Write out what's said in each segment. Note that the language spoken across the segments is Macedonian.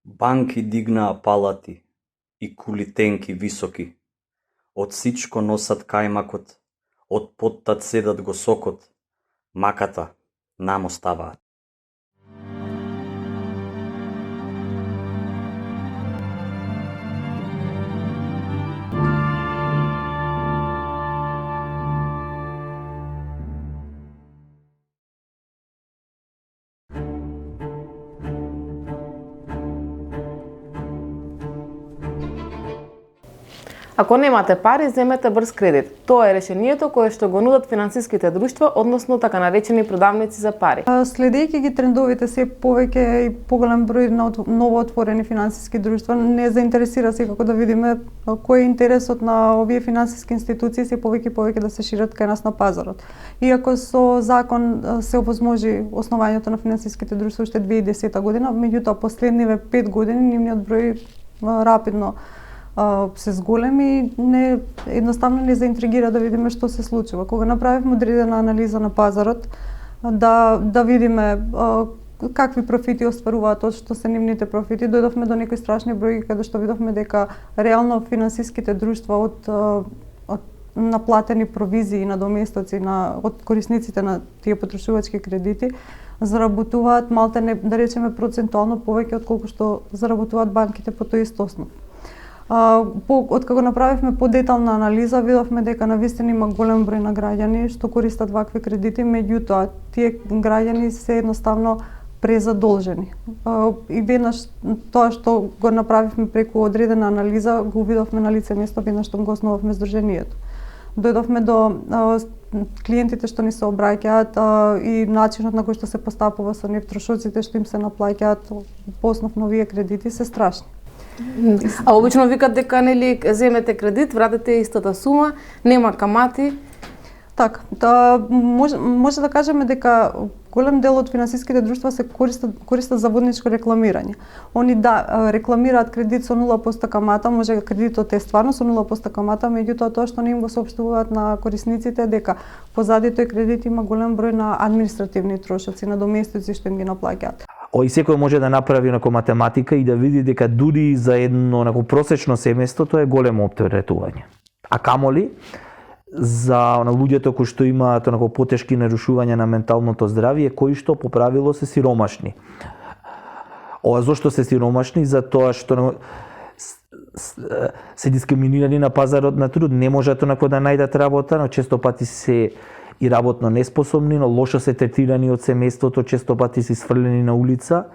Банки дигнаа палати и кули тенки високи, од сичко носат кајмакот, од поттат седат го сокот, маката намо ставаат. Ако немате пари, земете брз кредит. Тоа е решението кое што го нудат финансиските друштва, односно така наречени продавници за пари. Следејќи ги трендовите, се повеќе и поголем број на новоотворени финансиски друштва, не заинтересира секако да видиме кој е интересот на овие финансиски институции се повеќе и повеќе да се шират кај нас на пазарот. Иако со закон се овозможи основањето на финансиските друштва уште 2010 година, меѓутоа последниве 5 години нивниот број рапидно се зголеми, едноставно не заинтригира да видиме што се случува. Кога направивме одредена анализа на пазарот, да видиме какви профити остваруваат, од што се нивните профити, дојдовме до некои страшни бројки каде што видовме дека реално финансиските друштва од наплатени провизии на доместоци од корисниците на тие потрошувачки кредити заработуваат малтене, да речеме, процентуално повеќе отколку што заработуваат банките по тој ист основ. Откако направивме подетална анализа, видовме дека навистина има голем број на граѓани што користат вакви кредити, меѓутоа тие граѓани се едноставно презадолжени. И веднаш тоа што го направивме преку одредена анализа, го видовме на лице место веднаш што го основавме здруженијето. Дојдовме до клиентите што ни се обраќаат и начинот на кој што се постапува со нив, трошоците што им се наплаќаат по основ на овие кредити се страшни. А обично викат дека нели земете кредит, вратите истата сума, нема камати. Така, може да кажеме дека голем дел од финансиските друштва се користат за водничко рекламирање. Они рекламираат кредит со 0% камата, може кредитот е стварно со 0% камата, меѓутоа тоа што не им го соопштуваат на корисниците е дека позади тој кредит има голем број на административни трошоци, на доместоци што им ги наплаќаат. И секој може да направи математика и да види дека дури за едно просечно семејство тоа е големо оптеретување. А камоли за луѓето кои што имаат потешки нарушувања на менталното здравје, кои што по правило се сиромашни. Зошто се сиромашни? Затоа што се дискриминирани на пазарот на труд, не можат да најдат работа, но често пати се и работно неспособни, но лошо се третирани од семејството, често пати се сфрлени на улица.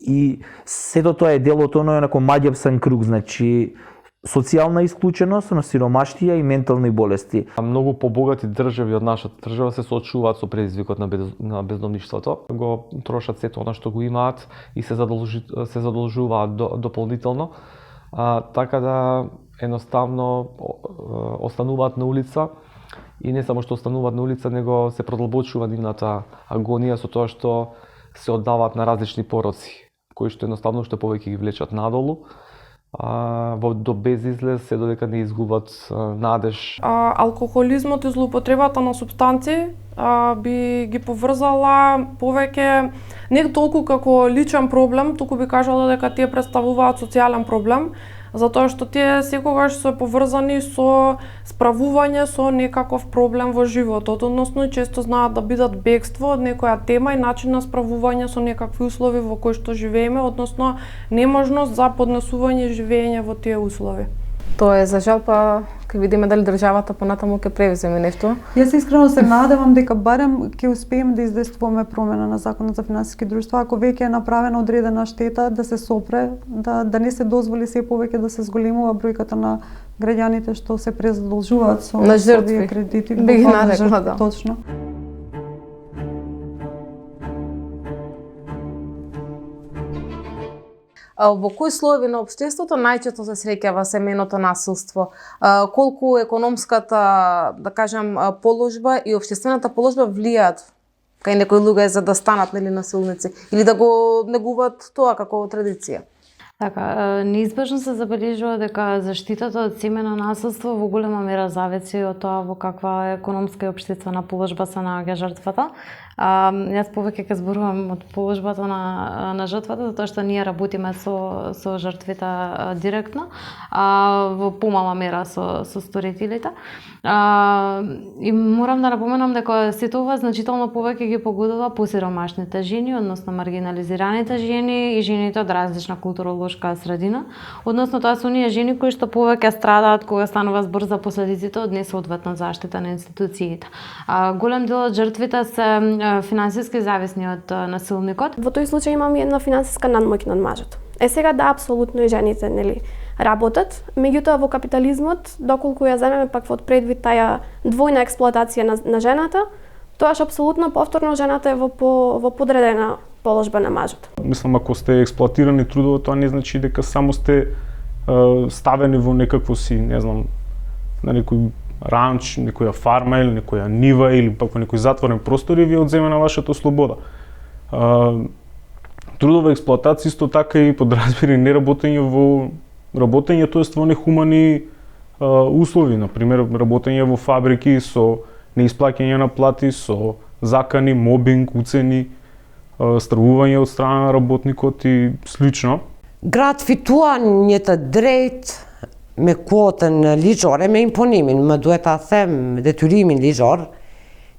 И сето тоа е дел од оној маѓевсан круг, значи социјална исклученост, но сиромаштија и ментални болести. Многу побогати држави од нашата држава се соочуваат со предизвикот на бездомништвото. Го трошат сето она што го имаат и се задолжуваат дополнително. Така да едноставно остануваат на улица. И не само што остануваат на улица, него се продолбочува нивната агонија со тоа што се оддаваат на различни пороци, кои што едноставно што повеќе ги влечат надолу, до безизлез, се додека не изгубат надеж. Алкохолизмот и злоупотребата на супстанци би ги поврзала повеќе не толку како личен проблем, туку би кажала дека тие представуваат социјален проблем, затоа што тие секогаш се поврзани со справување со некаков проблем во животот, односно често знаат да бидат бегство од некоја тема и начин на справување со некакви услови во кои што живееме, односно неможност за поднесување и живење во тие услови. Тоа е за жал, па ќе видиме дали државата понатаму ќе превземе нешто. Јас искрено се надевам дека барем ќе успееме да издействуваме промена на законот за финансиски друштва, ако веќе е направена одредена штета, да се сопре, да не се дозволи се повеќе да се зголемува бројката на граѓаните што се презадолжуваат со овие кредити. Би ги нарекла, да. Точно. Во кои слоеви на општеството најчесто се среќава семејното насилство? Колку економската, да кажем, положба и општествената положба влијаат кај некои луѓе за да станат насилници или да го негуваат тоа како традиција? Така, неизбежно се забележува дека заштитата од семејно насилство во голема мера зависи од тоа во каква економска и општествена положба се наоѓа жртвата. Јас повеќе ќе зборувам од положбата на жртвата, затоа што ние работиме со жртвите директно, во помала мера со сторителите. И морам да напоменам дека сето ова значително повеќе ги погодува посиромашните жени, односно маргинализираните жени и жените од различна културолошка средина. Односно тоа се оние жени кои што повеќе страдаат кога станува збор за последиците од несоодветна заштита на институциите. Голем дел од жртвите се финансиски зависни од насилникот. Во тој случај имам една финансиска надмоќ над мажот. Сега да, апсолутно и жените, нели, работат, меѓутоа во капитализмот, доколку ја земеме пак во предвид таа двојна експлоатација на жената, тоаш апсолутно повторно жената е во подредена положба на мажот. Мислам, ако сте експлоатирани трудово, тоа не значи дека само сте ставени во некакво си, не знам, на некој ранч, некоја фарма или некоја нива или пак во некој затворен простор и ви одземена вашата слобода. Трудова експлоатација исто така и подразбира неработење во работење, тоест во нехумани услови, например работење во фабрики со неисплаќање на плати, со закани, мобинг, уцени, стравување од страна на работникот и слично. Gratificatuanjeta drejt me kuotën ligjore, me imponimin, më duhet ta them detyrimin ligjor,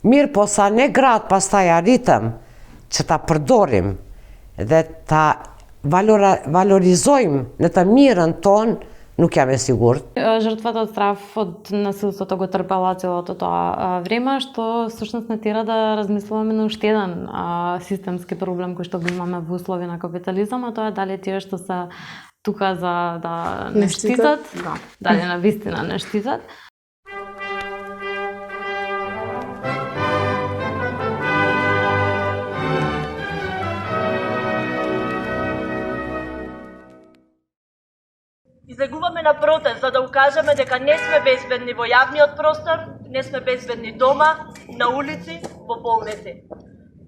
mirë po sa ne gratë pastaj arritëm që ta përdorim dhe ta valorizojmë në të mirën tonë, nuk jam e sigurt. Жртвата од страв од насилството го трпела целото тоа време, што всушност не тера да размислуваме на уште еден системски проблем кој што го имаме во услови на капитализам, а тоа е дали тие што се тука за да не штитат, дали на вистина не штитат. Излегуваме на протест за да укажеме дека не сме безбедни во јавниот простор, не сме безбедни дома, на улици, во болници.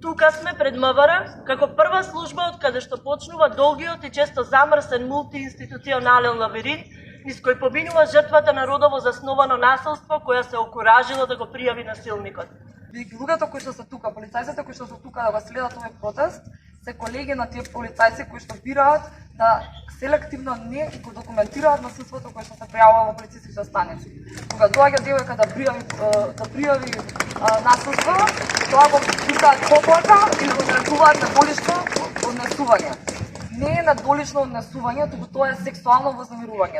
Тука сме пред МВР како прва служба од каде што почнува долгиот и често замрсен мултиинституционален лабиринт низ кој поминува жртвата на родово засновано насилство која се окуражила да го пријави насилникот. Луѓето кои што се тука, полицајците кои што се тука да го следат овој протест, се колеги на тие полицајци кои што бираат да селективно не го документираат насилството кое што се пријавува во полициските станици. Кога доаѓа девојка да пријави насилство, тоа го пишаат поплака или го нарекуваат надолишно однесување. Не е надолишно однесување, туку тоа е сексуално вознемирување.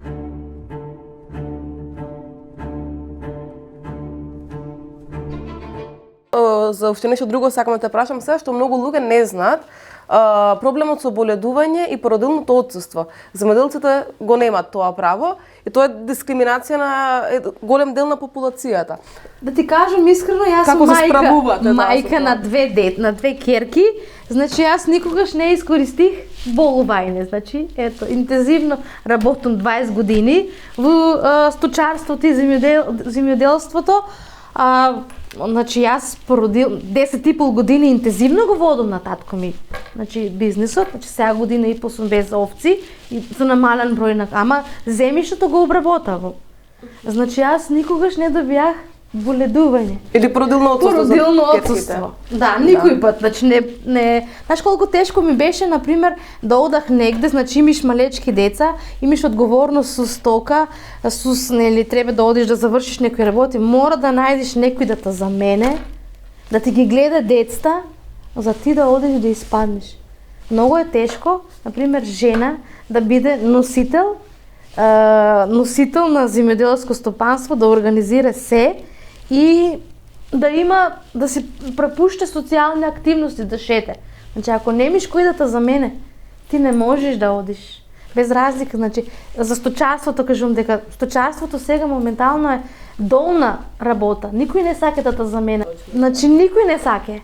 За уште нешто друго сакам да те прашам се, што многу луѓе не знаат проблемот со боледување и породилното отсуство. Земјоделците го немаат тоа право и тоа е дискриминација на голем дел на популацијата. Да ти кажам искрено, јас Како сум мајка на две керки, значи јас никогаш не искористих болување, значи ето интензивно работам 20 години во сточарството и земјоделството. Значи јас породил 10,5 години интензивно го водам на татко ми. Значи бизнисот, значи сега година и пол сум без овци и со намален број на ама земјиштето го обработав. Значи јас никогаш не добијах боледување. Или породилно отсуство. Породилно отсуство. Да, никој пат. Значи не знаеш колку тешко ми беше на пример да одах негде, значи имаш малечки деца, имаш одговорност со стока, нели треба да одиш да завршиш некои работи, мора да најдеш некој да те замене, да ти ги гледа децата, за ти да одиш да испаднеш. Многу е тешко, на пример жена да биде носител на земјоделско стопанство, да организира се и да си препушта социјални активности, да шете. Значи, ако немиш кој да те замене, ти не можеш да одиш. Без разлика, значи, за сточарството кажувам дека сточарството сега моментално е долна работа. Никој не саке да те замене. Значи, никој не саке.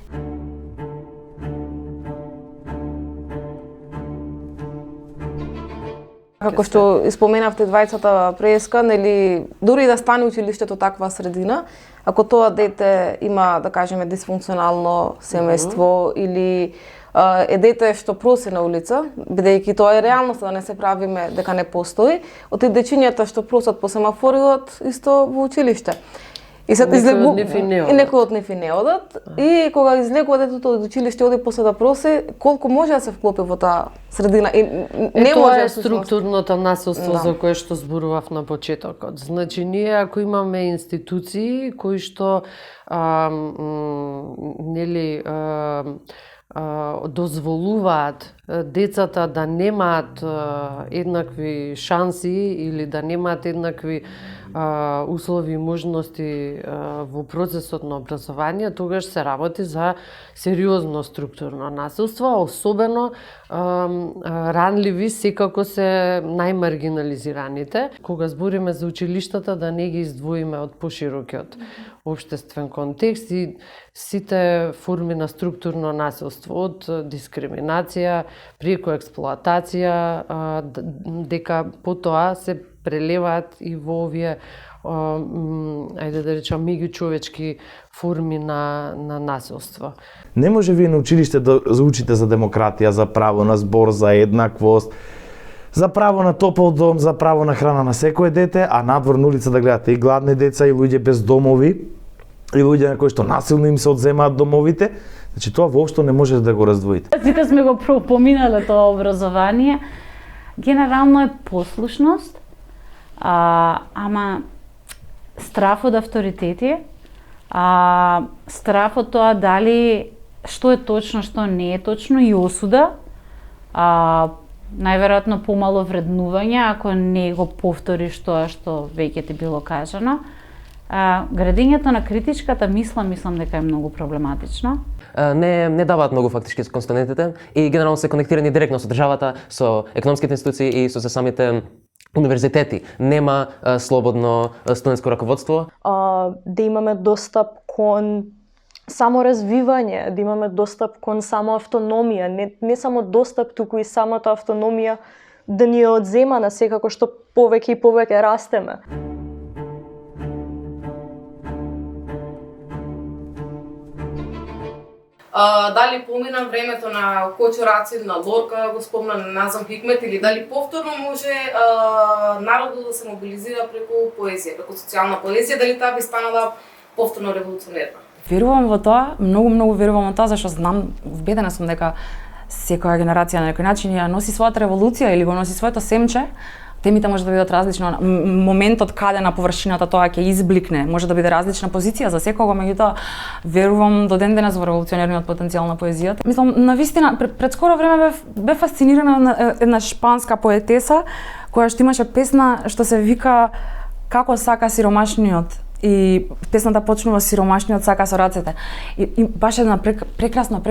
Како што споменавте двајцата преска, нели, дури да стане училиштето таква средина, ако тоа дете има, да кажеме, дисфункционално семејство или е дете што проси на улица, бидејќи тоа е реалност, да не се правиме дека не постои, од и дечињата што просат по семафорот исто во училиште. И се Некои од нив и не и некои од нив и не одат. И кога излегува детето од училиште оди после да проси, колку може да се вклопи во таа средина и не Тоа може е структурното насилство Да. за кое што зборував на почетокот. Значи ние ако имаме институции кои што нели дозволуваат децата да немаат еднакви шанси или да немаат еднакви услови и можности во процесот на образование, тогаш се работи за сериозно структурно насилство, особено ранливи секако се најмаргинализираните. Кога збориме за училиштата, да не ги издвоиме од поширокиот општествен контекст и сите форми на структурно насилство, од дискриминација, преку експлоатација, дека потоа се прелеваат и во овие ајде да речам меѓучовечки форми на насилство. Не може вие на училиште да учите за демократија, за право на збор, за еднаквост, за право на топол дом, за право на храна на секое дете, а надвор на улица да гледате и гладни деца, и луѓе без домови, и луѓе на кои што насилно им се одземаат домовите. Значи тоа воопшто не може да го раздвоите. Сите сме го поминале тоа образование. Генерално е послушност, ама страф од авторитети, страф од тоа дали што е точно, што не е точно и осуда, најверојатно помало вреднување ако не го повториш тоа што веќе ти било кажано. Градењето на критичката мислам дека е многу проблематично. Не даваат многу фактички со студентите и генерално се конектирани директно со државата, со економските институции и со самите универзитети. Нема слободно студентско раководство. Да имаме достап кон саморазвивање, да имаме достап кон самоавтономија, не само достап, туку и самата автономија да ни ја одземана секако што повеќе и повеќе растеме. Дали помина времето на Кочо Рацин, на Лорка, го спомна на Назам Хикмет, или дали повторно може народот да се мобилизира преку поезија, преку социјална поезија, дали таа би станала повторно револуционерна? Верувам во тоа, многу верувам во тоа, зашто знам, вбедена сум дека секоја генерација на некој начин ја носи својата револуција или го носи своето семче. Темите може да бидат различно, моментот каде на површината тоа ќе избликне, може да биде различна позиција за секого, меѓутоа верувам до ден денес во револуционерниот потенцијал на поезијата. Мислам, навистина пред скоро време бев фасцинирана на една шпанска поетеса која што имаше песна што се вика Како сака сиромашниот, и песната почнува сиромашниот сака со рацете. И баш една прекрасна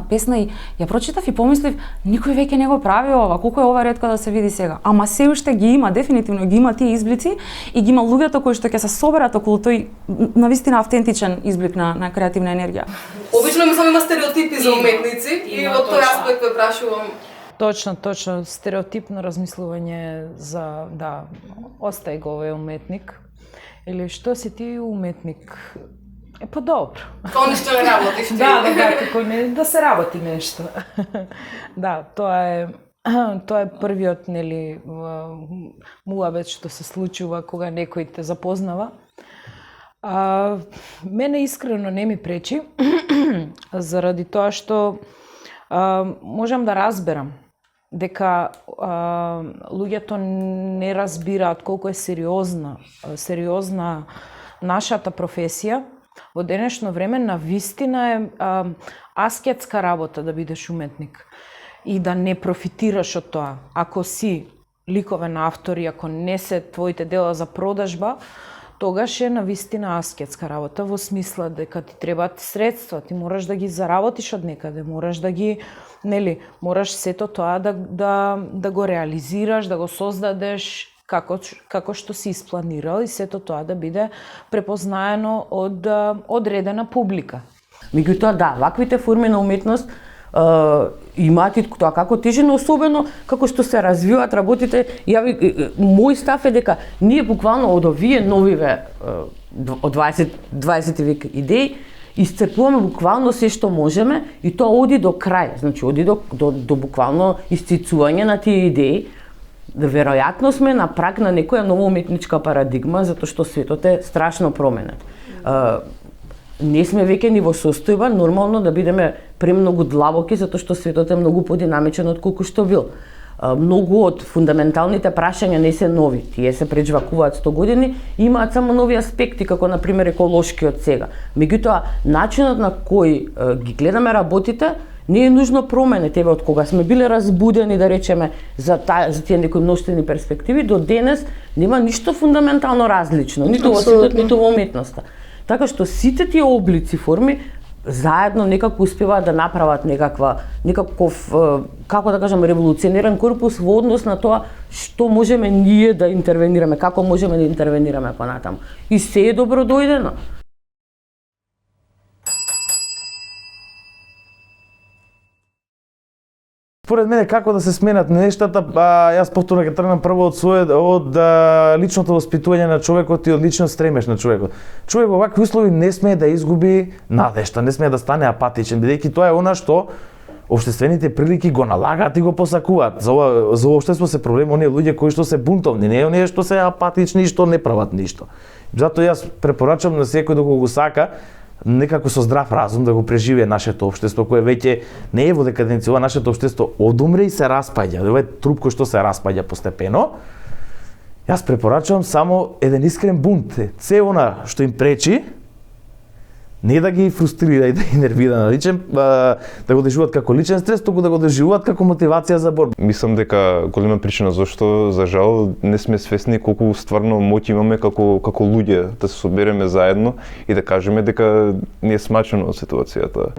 песна и ја прочитав и помислив, никој веќе не го прави ова, колку е ова ретко да се види сега. Ама се уште ги има, дефинитивно ги има тие изблици и ги има луѓето кои што ќе се соберат околу тој навистина автентичен изблик на креативна енергија. Обично мислам има стереотипи за уметници и во тој аспект ве прашувам. Точно, стереотипно размислување за, остај го овој уметник. Или што си ти уметник? Па добро. Тоа ништо не работиш ти. Како не, да се работи нешто. Тоа е првиот, нели, муабет што се случува кога некој те запознава. Мене искрено не ми пречи, заради тоа што можам да разберам дека луѓето не разбираат колку е сериозна нашата професија. Во денешно време навистина е аскетска работа да бидеш уметник и да не профитираш од тоа. Ако си ликовен автор и ако не се твоите дела за продажба, тогаш е навистина аскетска работа во смисла дека ти требаат средства, ти мораш да ги заработиш од некаде, мораш да ги, мораш сето тоа да го реализираш, да го создадеш како што си испланирал и сето тоа да биде препознаено од одредена публика. Меѓутоа, ваквите форми на уметност имаат и тоа како тежина, особено како што се развиваат работите. Мој став е дека ние буквално од овие новиве од 20 век идеи исцрпуваме буквално се што можеме и тоа оди до крај, значи оди до буквално исцицување на тие идеи. Веројатно сме на праг на некоја нова уметничка парадигма, затоа што светот е страшно променет. не сме веќе ни во состојба нормално да бидеме премногу длабоки затоа што светот е многу подинамичен од колку што бил. Многу од фундаменталните прашања не се нови, тие се преџвакуваат 100 години, имаат само нови аспекти како на пример еколошкиот сега. Меѓутоа, начинот на кој ги гледаме работите не е нужно промене. Тебе од кога сме биле разбудени, да речеме, за тие некои мноштвени перспективи, до денес нема ништо фундаментално различно, ниту во светот, ниту во уметноста. Така што сите тие облици, форми, заедно некако успеваат да направат некаков, како да кажам, револуционерен корпус во однос на тоа што можеме ние да интервенираме, како можеме да интервенираме понатаму. И се е добро дојдено. Според мене како да се сменат нештата, јас повторно ќе тргнам прво од личното воспитување на човекот и од личниот стремеж на човекот. Човек во вакви услови не смее да изгуби надежта, не смее да стане апатичен, бидејќи тоа е она што општествените прилики го налагаат и го посакуваат. За општество се проблем оние луѓе кои што се бунтовни, не оние што се апатични и што не прават ништо. Затоа јас препорачам на секој доколку го сака некако со здрав разум да го преживее нашето општество кое веќе не е во декаденција, нашето општество одумре и се распаѓа. Ова е труп кој што се распаѓа постепено. Јас препорачувам само еден искрен бунт. Се она што им пречи, не да ги фрустрира и да ги нервира на личен, да го доживуваат како личен стрес, туку да го доживуваат како мотивација за борба. Мислам дека голема причина зашто за жал не сме свесни колку стварно моќ имаме како луѓе да се собереме заедно и да кажеме дека не е смачено од ситуацијата.